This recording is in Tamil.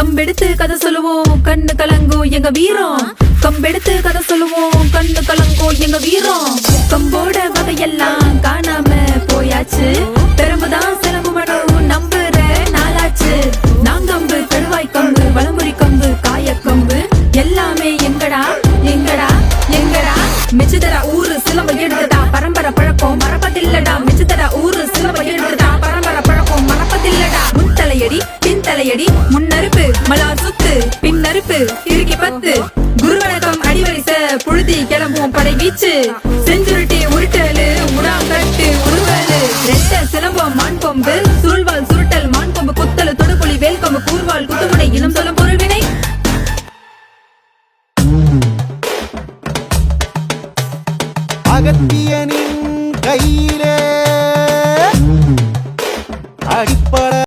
கம்பெடுத்து கதை சொல்லுவோம் கண்ணு கலங்கும் எங்க வீரம். கம்பெடுத்து கதை சொல்லுவோம் கண்ணு கலங்கும் எங்க வீரம். கம்போட வகையெல்லாம் காணாம போயாச்சு. பெரும்புதான் சிலம்பு மடம் நம்புற நாளாச்சு. நாங்கம்பு கருவாய் கம்பு வளம்புரி கம்பு காயக்கம்பு எல்லாமே எங்கடா எங்கடா எங்கடா. மிச்சதரா ஊரு சிலம்ப எடுத்ததா பரம்பரை பழக்கம் மறப்பதில்லடா. மிச்சதரா ஊரு சிலம்ப எடுத்ததா பரம்பரை பழக்கம் மறப்பதில்லடா. முன்தலையடி பின்தலையடி முன்னறுப்பு மலார் சுத்து பின்னறுப்பு இறுக்கி பத்து. குருவணக்கம் அடிவரிச புழுதி கிளம்புவோம் படை வீச்சு.